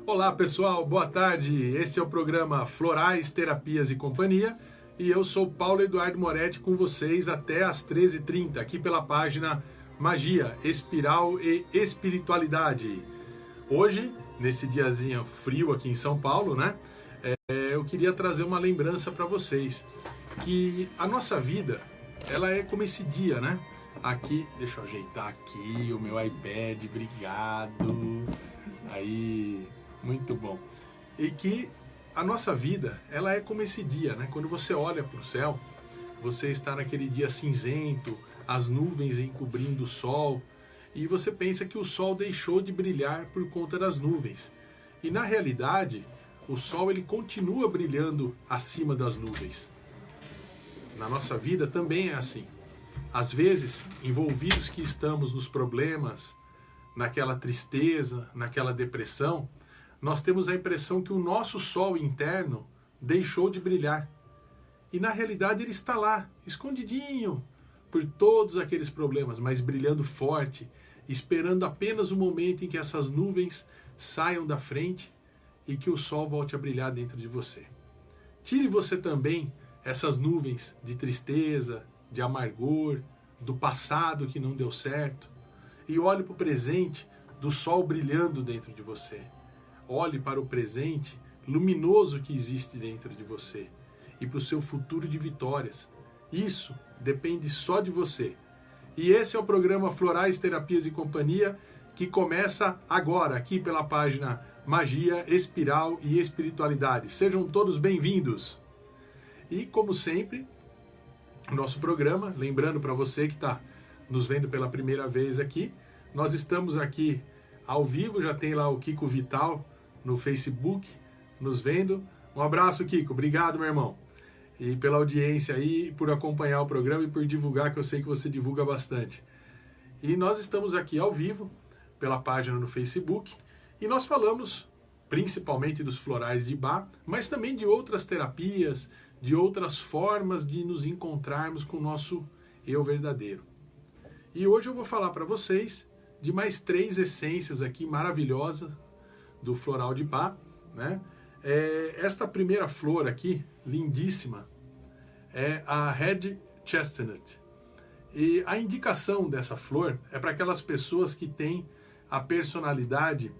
Olá pessoal, boa tarde. Este é o programa Florais, Terapias e Companhia e eu sou Paulo Eduardo Moretti com vocês até às 13h30 aqui pela página Magia, Espiral e Espiritualidade. Hoje, nesse diazinho frio aqui em São Paulo, né? Eu queria trazer uma lembrança para vocês que a nossa vida, ela é como esse dia, né? Aqui, deixa eu ajeitar aqui o meu iPad, obrigado. Aí, muito bom. E que a nossa vida, ela é como esse dia, né? Quando você olha para o céu, você está naquele dia cinzento, as nuvens encobrindo o sol, e você pensa que o sol deixou de brilhar por conta das nuvens. E na realidade, o sol ele continua brilhando acima das nuvens. Na nossa vida também é assim. Às vezes, envolvidos que estamos nos problemas, naquela tristeza, naquela depressão, nós temos a impressão que o nosso sol interno deixou de brilhar. E na realidade ele está lá, escondidinho, por todos aqueles problemas, mas brilhando forte, esperando apenas o momento em que essas nuvens saiam da frente e que o sol volte a brilhar dentro de você. Tire você também essas nuvens de tristeza, de amargor, do passado que não deu certo, e olhe para o presente do sol brilhando dentro de você. Olhe para o presente luminoso que existe dentro de você e para o seu futuro de vitórias. Isso depende só de você. E esse é o programa Florais, Terapias e Companhia, que começa agora, aqui pela página Magia, Espiral e Espiritualidade. Sejam todos bem-vindos. E, como sempre, o nosso programa, lembrando para você que está nos vendo pela primeira vez aqui, nós estamos aqui ao vivo, já tem lá o Kiko Vital no Facebook, nos vendo. Um abraço, Kiko, obrigado, meu irmão. E pela audiência aí, por acompanhar o programa e por divulgar, que eu sei que você divulga bastante. E nós estamos aqui ao vivo, pela página no Facebook, e nós falamos principalmente dos florais de Bach, mas também de outras terapias, de outras formas de nos encontrarmos com o nosso eu verdadeiro. E hoje eu vou falar para vocês de mais 3 essências aqui maravilhosas do floral de Bach, né? Esta primeira flor aqui, lindíssima, é a Red Chestnut. E a indicação dessa flor é para aquelas pessoas que têm a personalidade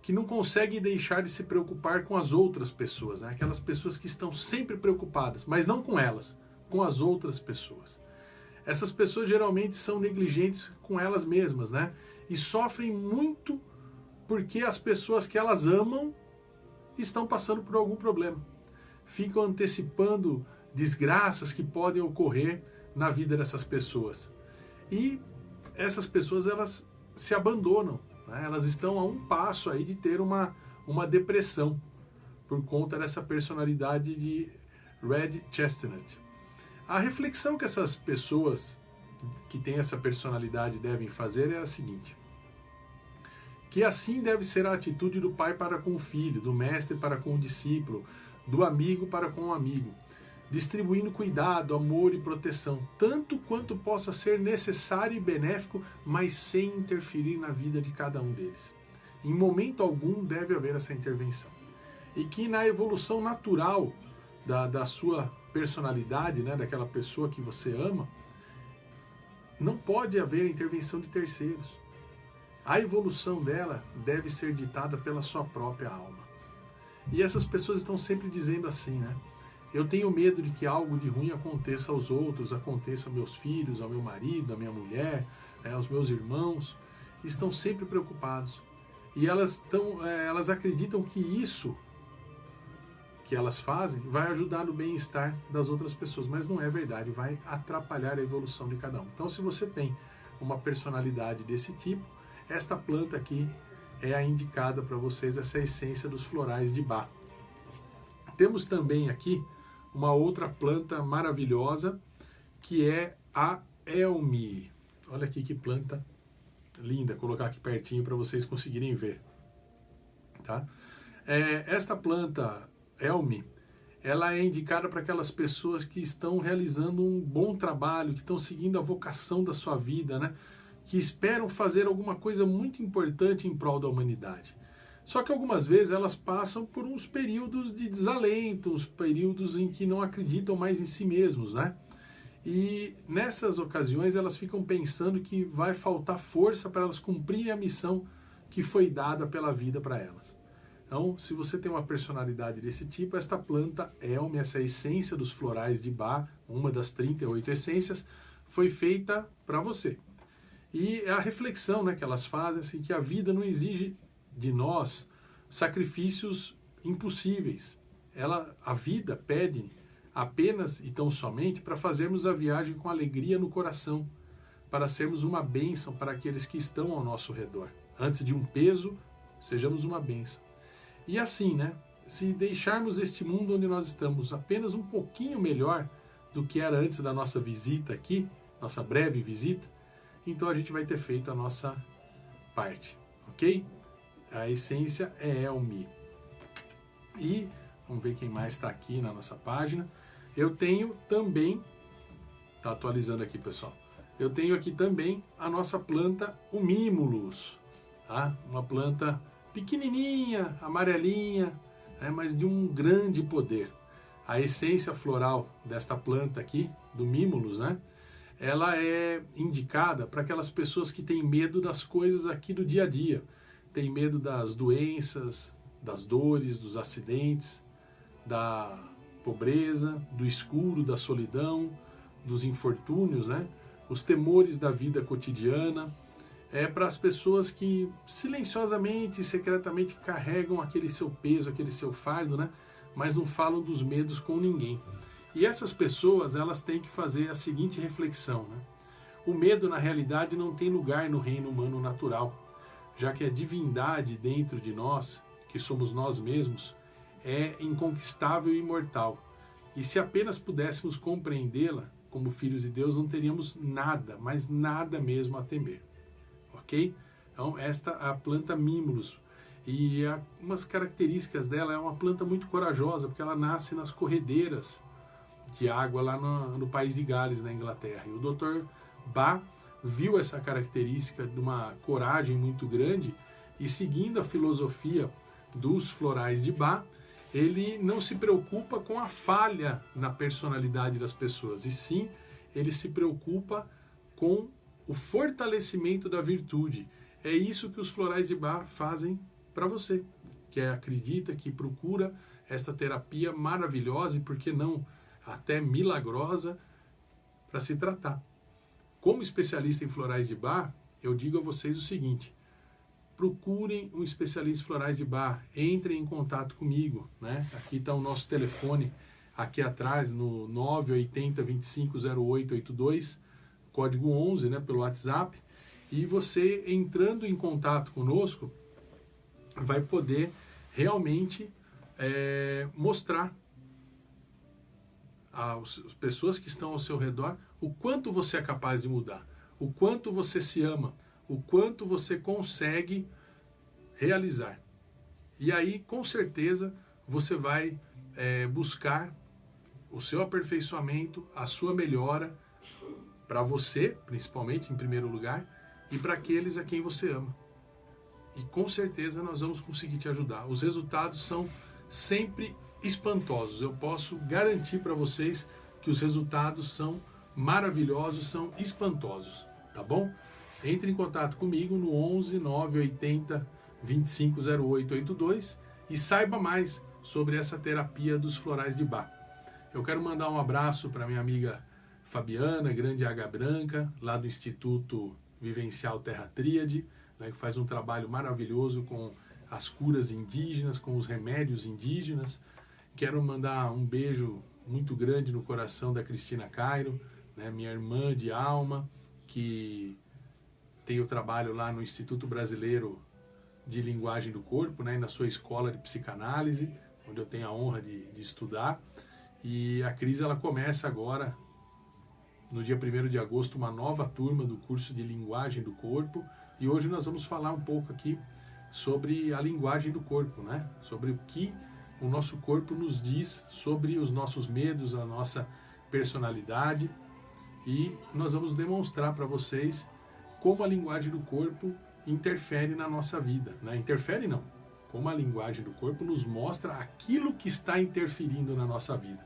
que não conseguem deixar de se preocupar com as outras pessoas, né? Aquelas pessoas que estão sempre preocupadas, mas não com elas, com as outras pessoas. Essas pessoas geralmente são negligentes com elas mesmas, né? E sofrem muito porque as pessoas que elas amam estão passando por algum problema. Ficam antecipando desgraças que podem ocorrer na vida dessas pessoas. E essas pessoas, elas se abandonam, né? Elas estão a um passo aí de ter uma depressão por conta dessa personalidade de Red Chestnut. A reflexão que essas pessoas que têm essa personalidade devem fazer é a seguinte: que assim deve ser a atitude do pai para com o filho, do mestre para com o discípulo, do amigo para com o amigo, distribuindo cuidado, amor e proteção, tanto quanto possa ser necessário e benéfico, mas sem interferir na vida de cada um deles. Em momento algum deve haver essa intervenção. E que na evolução natural da sua personalidade, né, daquela pessoa que você ama, não pode haver intervenção de terceiros. A evolução dela deve ser ditada pela sua própria alma. E essas pessoas estão sempre dizendo assim, né? Eu tenho medo de que algo de ruim aconteça aos outros, aconteça a meus filhos, ao meu marido, à minha mulher, aos meus irmãos. Estão sempre preocupados. E elas acreditam que isso que elas fazem vai ajudar no bem-estar das outras pessoas, mas não é verdade, vai atrapalhar a evolução de cada um. Então, se você tem uma personalidade desse tipo, esta planta aqui é a indicada para vocês, essa essência dos florais de Bach. Temos também aqui uma outra planta maravilhosa, que é a Elmi. Olha aqui que planta linda, vou colocar aqui pertinho para vocês conseguirem ver. Tá? Esta planta Elmi, ela é indicada para aquelas pessoas que estão realizando um bom trabalho, que estão seguindo a vocação da sua vida, né? Que esperam fazer alguma coisa muito importante em prol da humanidade. Só que algumas vezes elas passam por uns períodos de desalento, uns períodos em que não acreditam mais em si mesmos, né? E nessas ocasiões elas ficam pensando que vai faltar força para elas cumprirem a missão que foi dada pela vida para elas. Então, se você tem uma personalidade desse tipo, esta planta Elme, essa essência dos florais de Bach, uma das 38 essências, foi feita para você. E é a reflexão, né, que elas fazem, assim, que a vida não exige de nós sacrifícios impossíveis. A vida pede apenas e tão somente para fazermos a viagem com alegria no coração, para sermos uma bênção para aqueles que estão ao nosso redor. Antes de um peso, sejamos uma bênção. E assim, né? Se deixarmos este mundo onde nós estamos apenas um pouquinho melhor do que era antes da nossa visita aqui, nossa breve visita, então a gente vai ter feito a nossa parte, ok? A essência é Elme. E vamos ver quem mais está aqui na nossa página. Eu tenho também, está atualizando aqui, pessoal. Eu tenho aqui também a nossa planta, o Mimulus, tá? Uma planta pequenininha, amarelinha, né, mas de um grande poder. A essência floral desta planta aqui, do Mimulus, né, ela é indicada para aquelas pessoas que têm medo das coisas aqui do dia a dia, têm medo das doenças, das dores, dos acidentes, da pobreza, do escuro, da solidão, dos infortúnios, né, os temores da vida cotidiana. É para as pessoas que silenciosamente e secretamente carregam aquele seu peso, aquele seu fardo, né? Mas não falam dos medos com ninguém. E essas pessoas, elas têm que fazer a seguinte reflexão, né? O medo, na realidade, não tem lugar no reino humano natural, já que a divindade dentro de nós, que somos nós mesmos, é inconquistável e imortal. E se apenas pudéssemos compreendê-la como filhos de Deus, não teríamos nada, mas nada mesmo a temer. Ok? Então, esta é a planta Mimulus. E umas características dela, é uma planta muito corajosa, porque ela nasce nas corredeiras de água lá no país de Gales, na Inglaterra. E o Dr. Bach viu essa característica de uma coragem muito grande e, seguindo a filosofia dos florais de Bach, ele não se preocupa com a falha na personalidade das pessoas, e sim, ele se preocupa com o fortalecimento da virtude. É isso que os florais de Bach fazem para você, que acredita, que procura esta terapia maravilhosa e, por que não, até milagrosa, para se tratar. Como especialista em florais de Bach, eu digo a vocês o seguinte: procurem um especialista em florais de Bach, entrem em contato comigo, né? Aqui está o nosso telefone, aqui atrás, no 980 25 0882, código 11, né, pelo WhatsApp, e você, entrando em contato conosco, vai poder realmente mostrar às pessoas que estão ao seu redor o quanto você é capaz de mudar, o quanto você se ama, o quanto você consegue realizar. E aí, com certeza, você vai buscar o seu aperfeiçoamento, a sua melhora, para você, principalmente, em primeiro lugar, e para aqueles a quem você ama. E com certeza nós vamos conseguir te ajudar. Os resultados são sempre espantosos. Eu posso garantir para vocês que os resultados são maravilhosos, são espantosos, tá bom? Entre em contato comigo no 11 980 25 0882 e saiba mais sobre essa terapia dos florais de Bach. Eu quero mandar um abraço para minha amiga Fabiana, grande Águia Branca, lá do Instituto Vivencial Terra Tríade, né, que faz um trabalho maravilhoso com as curas indígenas, com os remédios indígenas. Quero mandar um beijo muito grande no coração da Cristina Cairo, né, minha irmã de alma, que tem o trabalho lá no Instituto Brasileiro de Linguagem do Corpo, né, na sua escola de psicanálise, onde eu tenho a honra de estudar. E a Cris, ela começa agora, no dia 1º de agosto, uma nova turma do curso de Linguagem do Corpo. E hoje nós vamos falar um pouco aqui sobre a linguagem do corpo, né? Sobre o que o nosso corpo nos diz sobre os nossos medos, a nossa personalidade. E nós vamos demonstrar para vocês como a linguagem do corpo interfere na nossa vida, né? Interfere não, como a linguagem do corpo nos mostra aquilo que está interferindo na nossa vida.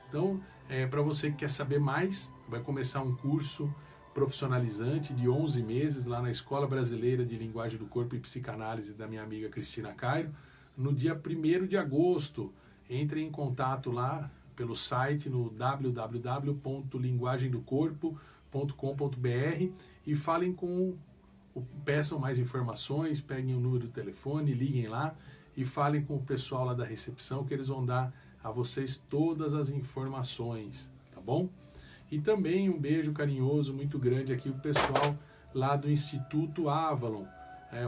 Então, para você que quer saber mais, vai começar um curso profissionalizante de 11 meses lá na Escola Brasileira de Linguagem do Corpo e Psicanálise da minha amiga Cristina Cairo, no dia 1º de agosto. Entre em contato lá pelo site no www.linguagemdocorpo.com.br e peçam mais informações, peguem o número do telefone, liguem lá e falem com o pessoal lá da recepção que eles vão dar a vocês todas as informações, tá bom? E também um beijo carinhoso muito grande aqui o pessoal lá do Instituto Avalon,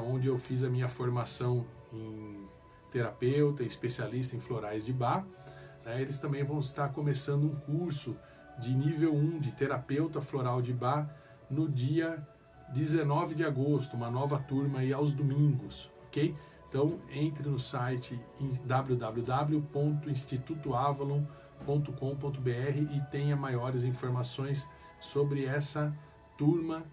onde eu fiz a minha formação em terapeuta, especialista em florais de Bach. Eles também vão estar começando um curso de nível 1 de terapeuta floral de Bach no dia 19 de agosto, uma nova turma aí aos domingos, ok? Então entre no site www.institutoavalon.com.br e tenha maiores informações sobre essa turma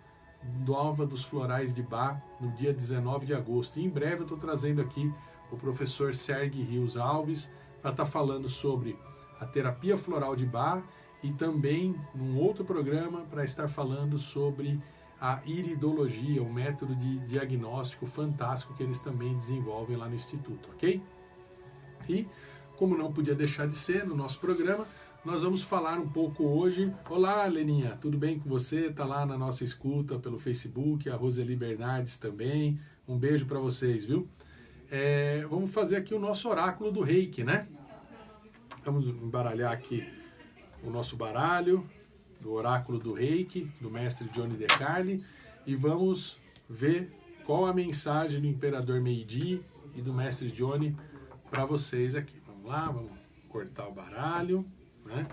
nova dos florais de Bach no dia 19 de agosto. E em breve eu estou trazendo aqui o professor Sergio Rios Alves para estar falando sobre a terapia floral de Bach e também num outro programa para estar falando sobre a iridologia, um método de diagnóstico fantástico que eles também desenvolvem lá no Instituto, ok? E, como não podia deixar de ser, no nosso programa, nós vamos falar um pouco hoje. Olá, Leninha, tudo bem com você? Está lá na nossa escuta pelo Facebook, a Roseli Bernardes também. Um beijo para vocês, viu? Vamos fazer aqui o nosso oráculo do Reiki, né? Vamos embaralhar aqui o nosso baralho do oráculo do Reiki, do mestre Johnny DeCarli, e vamos ver qual a mensagem do Imperador Meiji e do mestre Johnny para vocês aqui. Vamos lá, vamos cortar o baralho, né?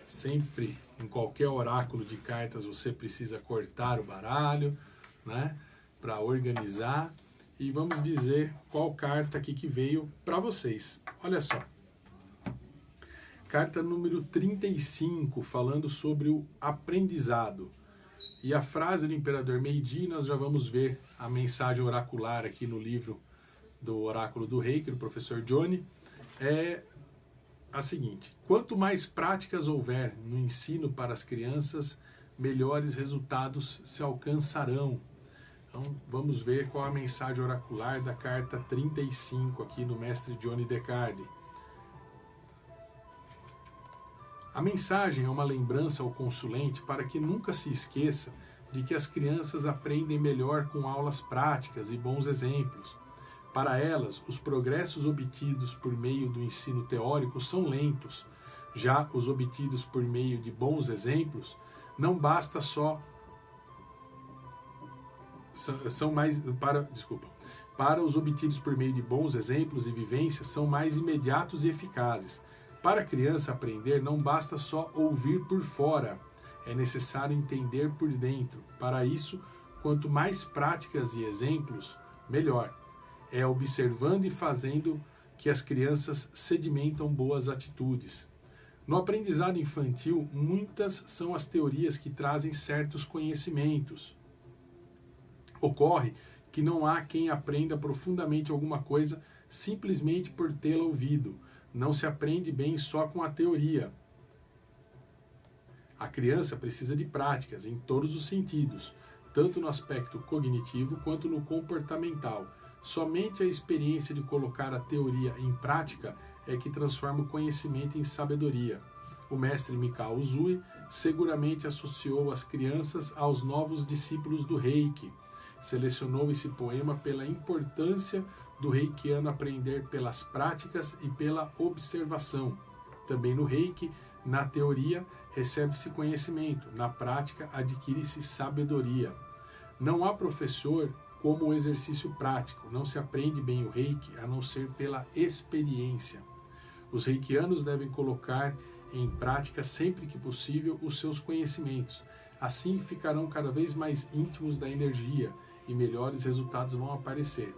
Sempre, em qualquer oráculo de cartas, você precisa cortar o baralho, né? Para organizar. E vamos dizer qual carta aqui que veio para vocês. Olha só. Carta número 35, falando sobre o aprendizado. E a frase do Imperador Meiji, nós já vamos ver a mensagem oracular aqui no livro do Oráculo do Reiki, do professor Johnny, é a seguinte: quanto mais práticas houver no ensino para as crianças, melhores resultados se alcançarão. Então, vamos ver qual a mensagem oracular da carta 35 aqui do mestre Johnny DeCarli. A mensagem é uma lembrança ao consulente para que nunca se esqueça de que as crianças aprendem melhor com aulas práticas e bons exemplos. Para elas, os progressos obtidos por meio do ensino teórico são lentos. Já os obtidos por meio de bons exemplos, não basta só para os obtidos por meio de bons exemplos e vivências são mais imediatos e eficazes. Para a criança aprender, não basta só ouvir por fora, é necessário entender por dentro. Para isso, quanto mais práticas e exemplos, melhor. É observando e fazendo que as crianças sedimentam boas atitudes. No aprendizado infantil, muitas são as teorias que trazem certos conhecimentos. Ocorre que não há quem aprenda profundamente alguma coisa simplesmente por tê-la ouvido. Não se aprende bem só com a teoria. A criança precisa de práticas em todos os sentidos, tanto no aspecto cognitivo quanto no comportamental. Somente a experiência de colocar a teoria em prática é que transforma o conhecimento em sabedoria. O mestre Mikao Usui seguramente associou as crianças aos novos discípulos do Reiki. Selecionou esse poema pela importância do reikiano aprender pelas práticas e pela observação. Também no Reiki, na teoria, recebe-se conhecimento, na prática, adquire-se sabedoria. Não há professor como o exercício prático, não se aprende bem o Reiki a não ser pela experiência. Os reikianos devem colocar em prática sempre que possível os seus conhecimentos. Assim ficarão cada vez mais íntimos da energia e melhores resultados vão aparecer.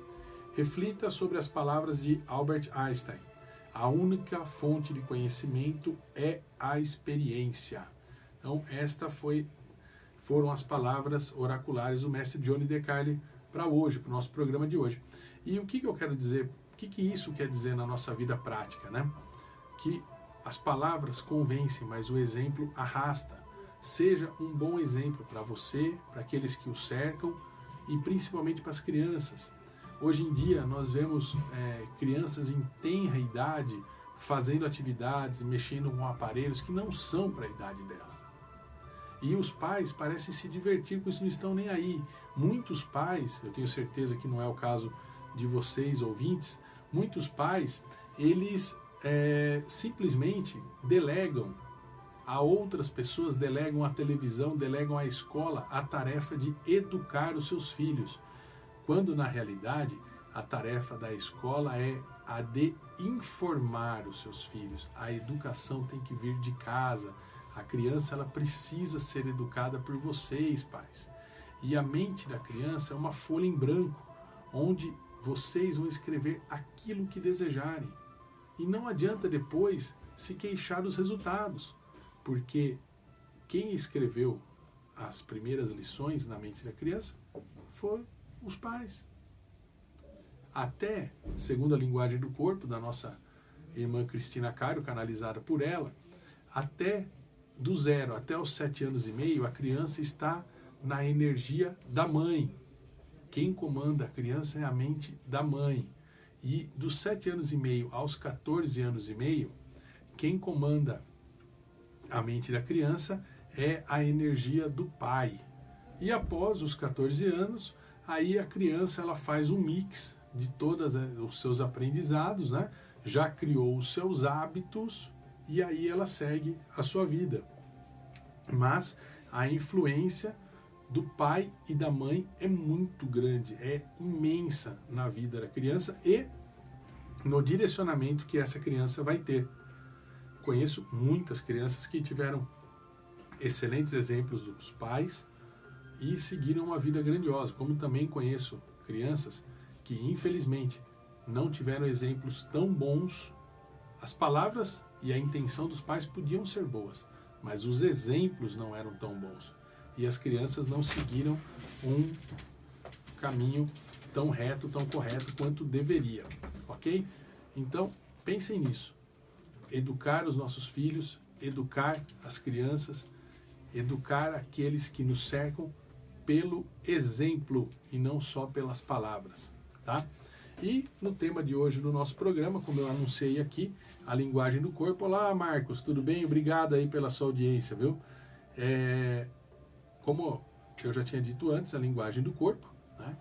Reflita sobre as palavras de Albert Einstein. A única fonte de conhecimento é a experiência. Então, foram as palavras oraculares do mestre Johnny DeCarli para hoje, para o nosso programa de hoje. E o que eu quero dizer O que isso quer dizer na nossa vida prática, né? Que as palavras convencem, mas o exemplo arrasta. Seja um bom exemplo para você, para aqueles que o cercam e principalmente para as crianças. Hoje em dia nós vemos crianças em tenra idade fazendo atividades, mexendo com aparelhos que não são para a idade dela. E os pais parecem se divertir com isso, não estão nem aí. Muitos pais, eu tenho certeza que não é o caso de vocês ouvintes, muitos pais, eles simplesmente delegam a outras pessoas, delegam à televisão, delegam à escola a tarefa de educar os seus filhos, quando na realidade a tarefa da escola é a de informar os seus filhos. A educação tem que vir de casa. A criança ela precisa ser educada por vocês, pais. E a mente da criança é uma folha em branco, onde vocês vão escrever aquilo que desejarem. E não adianta depois se queixar dos resultados, porque quem escreveu as primeiras lições na mente da criança foram os pais. Até, segundo a linguagem do corpo, da nossa irmã Cristina Cairo, canalizada por ela, até do 0 até os 7 anos e meio, a criança está na energia da mãe. Quem comanda a criança é a mente da mãe. E dos 7 anos e meio aos 14 anos e meio, quem comanda a mente da criança é a energia do pai. E após os 14 anos, aí a criança ela faz um mix de todos os seus aprendizados, né? Já criou os seus hábitos e aí ela segue a sua vida. Mas a influência do pai e da mãe é muito grande, é imensa na vida da criança e no direcionamento que essa criança vai ter. Conheço muitas crianças que tiveram excelentes exemplos dos pais e seguiram uma vida grandiosa, como também conheço crianças que infelizmente não tiveram exemplos tão bons. As palavras e a intenção dos pais podiam ser boas, mas os exemplos não eram tão bons. E as crianças não seguiram um caminho tão reto, tão correto quanto deveria, ok? Então, pensem nisso. Educar os nossos filhos, educar as crianças, educar aqueles que nos cercam pelo exemplo e não só pelas palavras, tá? E no tema de hoje do nosso programa, como eu anunciei aqui, a linguagem do corpo. Olá, Marcos, tudo bem? Obrigado aí pela sua audiência, viu? Como eu já tinha dito antes, a linguagem do corpo, né?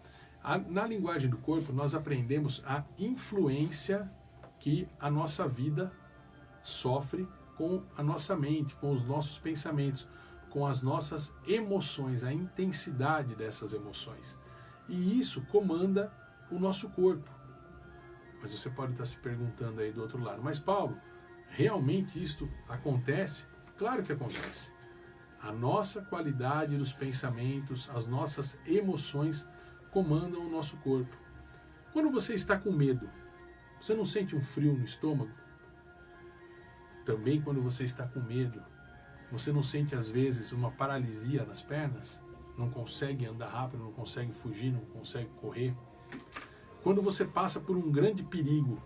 Na linguagem do corpo, nós aprendemos a influência que a nossa vida sofre com a nossa mente, com os nossos pensamentos, com as nossas emoções, a intensidade dessas emoções. E isso comanda o nosso corpo. Mas você pode estar se perguntando aí do outro lado, mas Paulo, realmente isto acontece? Claro que acontece. A nossa qualidade dos pensamentos, as nossas emoções comandam o nosso corpo. Quando você está com medo, você não sente um frio no estômago? Também quando você está com medo, você não sente às vezes uma paralisia nas pernas? Não consegue andar rápido, não consegue fugir, não consegue correr? Quando você passa por um grande perigo,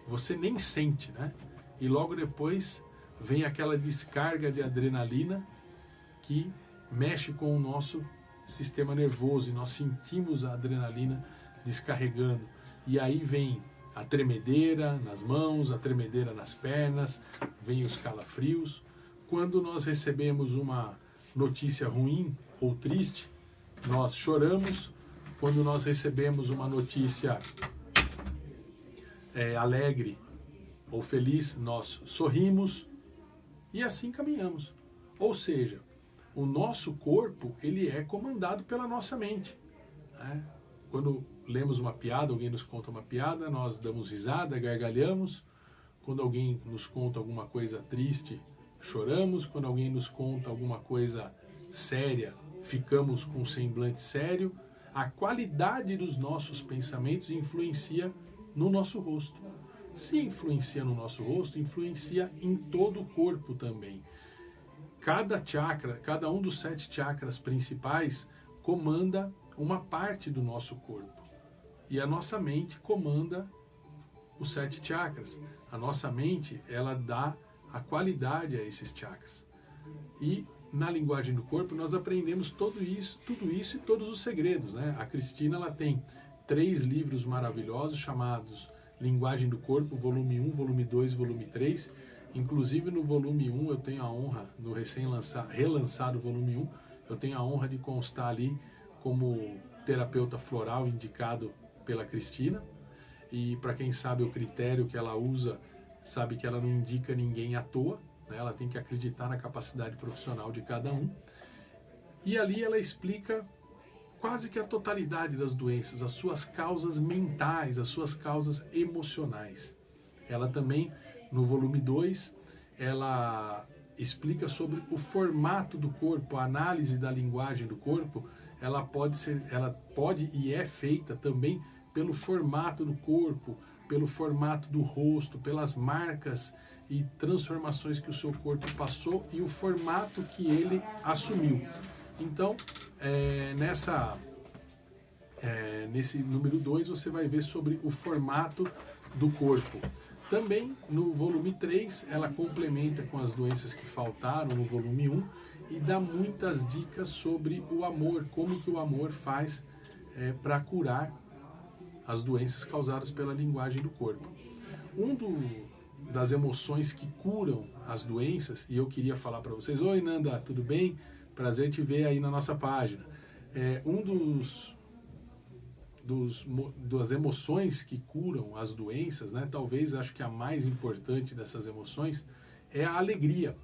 você nem sente, né? E logo depois vem aquela descarga de adrenalina que mexe com o nosso sistema nervoso e nós sentimos a adrenalina descarregando. E aí vem a tremedeira nas mãos, a tremedeira nas pernas, vem os calafrios. Quando nós recebemos uma notícia ruim ou triste, nós choramos. Quando nós recebemos uma notícia alegre ou feliz, nós sorrimos e assim caminhamos. Ou seja, o nosso corpo ele é comandado pela nossa mente, né? Quando lemos uma piada, alguém nos conta uma piada, nós damos risada, gargalhamos. Quando alguém nos conta alguma coisa triste, choramos. Quando alguém nos conta alguma coisa séria, ficamos com um semblante sério. A qualidade dos nossos pensamentos influencia no nosso rosto. Se influencia no nosso rosto, influencia em todo o corpo também. Cada chakra, cada um dos 7 chakras principais comanda uma parte do nosso corpo. E a nossa mente comanda os 7 chakras. A nossa mente, ela dá a qualidade a esses chakras. E na linguagem do corpo nós aprendemos tudo isso e todos os segredos, né? A Cristina, ela tem 3 livros maravilhosos chamados Linguagem do Corpo, volume 1, volume 2, volume 3. Inclusive no volume 1 eu tenho a honra, no relançado volume 1, eu tenho a honra de constar ali como terapeuta floral indicado pela Cristina. E para quem sabe o critério que ela usa, sabe que ela não indica ninguém à toa, né? Ela tem que acreditar na capacidade profissional de cada um. E ali ela explica quase que a totalidade das doenças, as suas causas mentais, as suas causas emocionais. Ela também, no volume 2, ela explica sobre o formato do corpo, a análise da linguagem do corpo. Ela pode e é feita também pelo formato do corpo, pelo formato do rosto, pelas marcas e transformações que o seu corpo passou e o formato que ele assumiu. Então, nesse número 2 você vai ver sobre o formato do corpo. Também no volume 3 ela complementa com as doenças que faltaram no volume 1 e dá muitas dicas sobre o amor, como que o amor faz para curar as doenças causadas pela linguagem do corpo. Das emoções que curam as doenças, e eu queria falar para vocês: oi Nanda, tudo bem? Prazer te ver aí na nossa página. Das emoções que curam as doenças, né? Talvez acho que a mais importante dessas emoções é a alegria.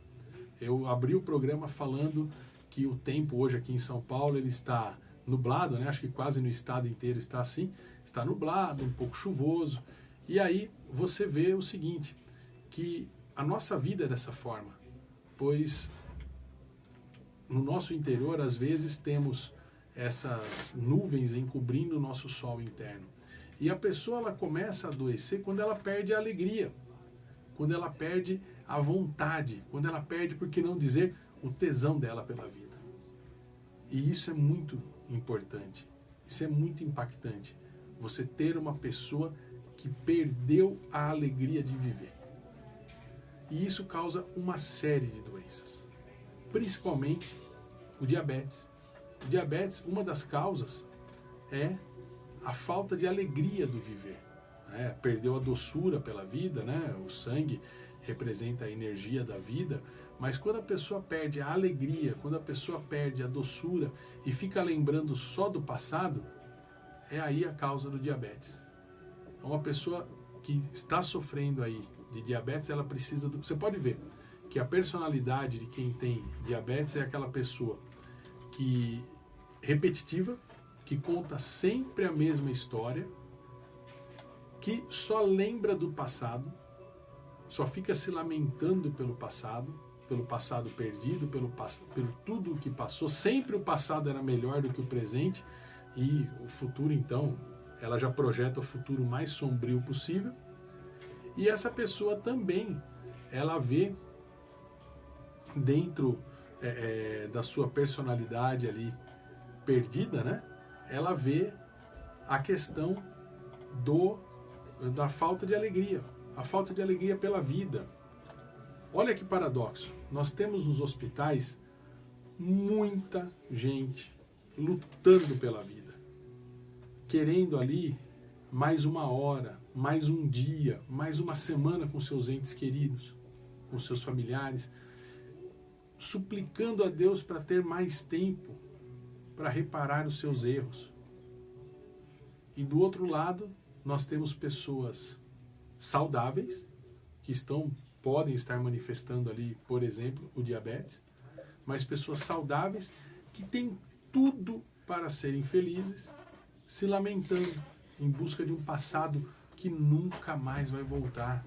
Eu abri o programa falando que o tempo hoje aqui em São Paulo ele está nublado, né? Acho que quase no estado inteiro está assim, está nublado, um pouco chuvoso. E aí você vê o seguinte, que a nossa vida é dessa forma, pois no nosso interior às vezes temos essas nuvens encobrindo o nosso sol interno. E a pessoa ela começa a adoecer quando ela perde a alegria, quando ela perde a vontade, quando ela perde, por que não dizer, o tesão dela pela vida. E isso é muito importante, isso é muito impactante. Você ter uma pessoa que perdeu a alegria de viver. E isso causa uma série de doenças, principalmente o diabetes. O diabetes, uma das causas é a falta de alegria do viver. Perdeu a doçura pela vida, né? O sangue representa a energia da vida, mas quando a pessoa perde a alegria, quando a pessoa perde a doçura e fica lembrando só do passado, é aí a causa do diabetes. Então, uma pessoa que está sofrendo aí de diabetes, ela precisa Você pode ver que a personalidade de quem tem diabetes é aquela pessoa que repetitiva, que conta sempre a mesma história, que só lembra do passado, só fica se lamentando pelo passado perdido, pelo tudo o que passou. Sempre o passado era melhor do que o presente e o futuro, então, ela já projeta o futuro mais sombrio possível. E essa pessoa também, ela vê dentro da sua personalidade ali perdida, né? Ela vê a questão da falta de alegria, a falta de alegria pela vida. Olha que paradoxo, nós temos nos hospitais muita gente lutando pela vida, querendo ali mais uma hora, mais um dia, mais uma semana com seus entes queridos, com seus familiares, suplicando a Deus para ter mais tempo para reparar os seus erros. E do outro lado, nós temos pessoas saudáveis que podem estar manifestando ali, por exemplo, o diabetes, mas pessoas saudáveis que têm tudo para serem felizes, se lamentando em busca de um passado que nunca mais vai voltar.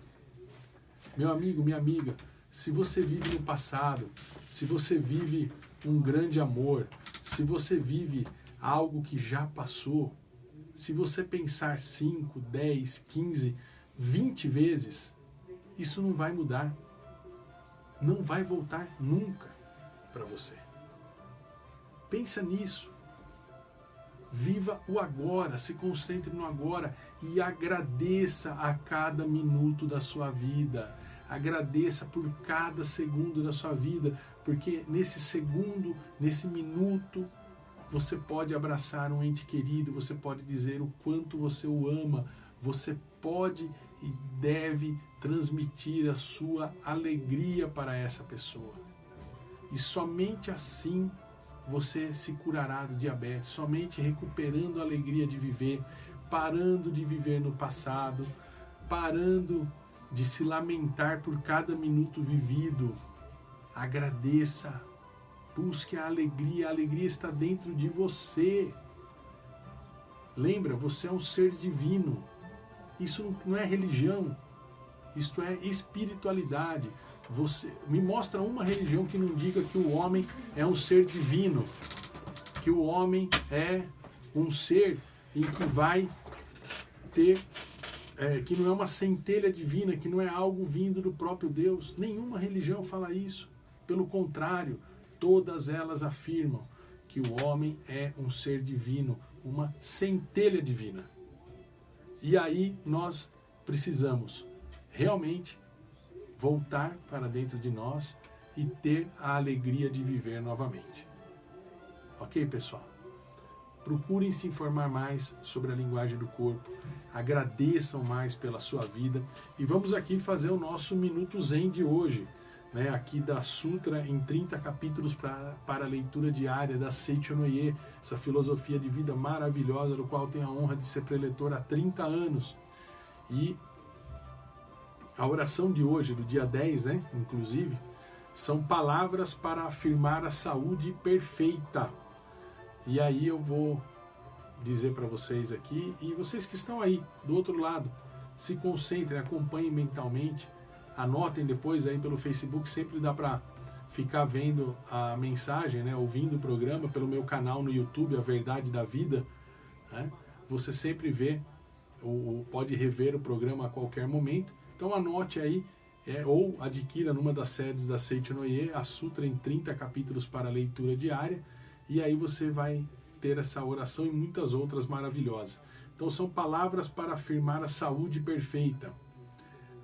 Meu amigo, minha amiga, se você vive no passado, se você vive um grande amor, se você vive algo que já passou, se você pensar 5, 10, 15, 20 vezes, isso não vai mudar. Não vai voltar nunca para você. Pensa nisso. Viva o agora, se concentre no agora e agradeça a cada minuto da sua vida. Agradeça por cada segundo da sua vida, porque nesse segundo, nesse minuto, você pode abraçar um ente querido, você pode dizer o quanto você o ama, você pode e deve transmitir a sua alegria para essa pessoa. E somente assim você se curará do diabetes, somente recuperando a alegria de viver, parando de viver no passado, parando de se lamentar por cada minuto vivido. Agradeça, busque a alegria está dentro de você. Lembra, você é um ser divino. Isso não é religião, isto é espiritualidade. Você me mostra uma religião que não diga que o homem é um ser divino, que o homem é um ser em que vai ter, que não é uma centelha divina, que não é algo vindo do próprio Deus. Nenhuma religião fala isso. Pelo contrário, todas elas afirmam que o homem é um ser divino, uma centelha divina. E aí nós precisamos realmente voltar para dentro de nós e ter a alegria de viver novamente. Ok, pessoal? Procurem se informar mais sobre a linguagem do corpo, agradeçam mais pela sua vida e vamos aqui fazer o nosso Minuto Zen de hoje, né? Aqui da Sutra em 30 capítulos para a leitura diária da Seicho Noye, essa filosofia de vida maravilhosa, do qual tenho a honra de ser preletor há 30 anos. E a oração de hoje, do dia 10, né, inclusive, são palavras para afirmar a saúde perfeita. E aí eu vou dizer para vocês aqui, e vocês que estão aí do outro lado, se concentrem, acompanhem mentalmente, anotem depois aí pelo Facebook, sempre dá para ficar vendo a mensagem, né, ouvindo o programa pelo meu canal no YouTube, A Verdade da Vida, né? Você sempre vê, ou pode rever o programa a qualquer momento. Então anote aí, ou adquira numa das sedes da Seicho Noye, a Sutra em 30 capítulos para a leitura diária, e aí você vai ter essa oração e muitas outras maravilhosas. Então são palavras para afirmar a saúde perfeita.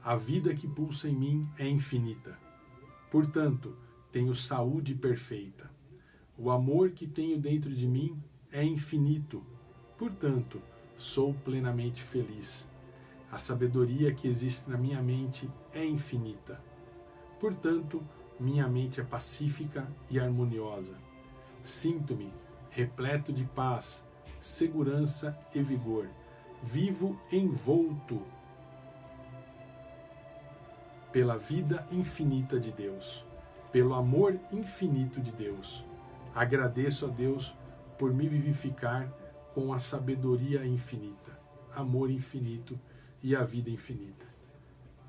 A vida que pulsa em mim é infinita. Portanto, tenho saúde perfeita. O amor que tenho dentro de mim é infinito. Portanto, sou plenamente feliz. A sabedoria que existe na minha mente é infinita. Portanto, minha mente é pacífica e harmoniosa. Sinto-me repleto de paz, segurança e vigor. Vivo envolto pela vida infinita de Deus, pelo amor infinito de Deus. Agradeço a Deus por me vivificar com a sabedoria infinita, amor infinito e a vida infinita.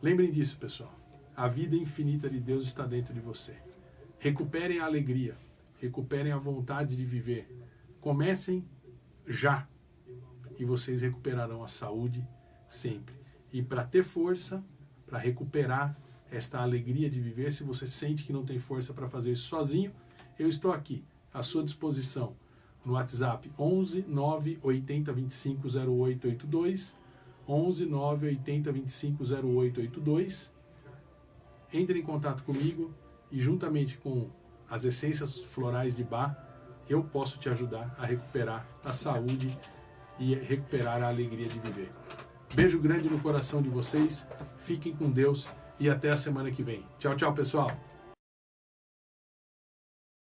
Lembrem disso, pessoal. A vida infinita de Deus está dentro de você. Recuperem a alegria, recuperem a vontade de viver. Comecem já e vocês recuperarão a saúde sempre. E para ter força, para recuperar esta alegria de viver, se você sente que não tem força para fazer isso sozinho, eu estou aqui, à sua disposição, no WhatsApp 11 9 80 25 0882, 11 9 80 25 0882. Entre em contato comigo e juntamente com as essências florais de Bach, eu posso te ajudar a recuperar a saúde e recuperar a alegria de viver. Beijo grande no coração de vocês, fiquem com Deus e até a semana que vem. Tchau, tchau, pessoal!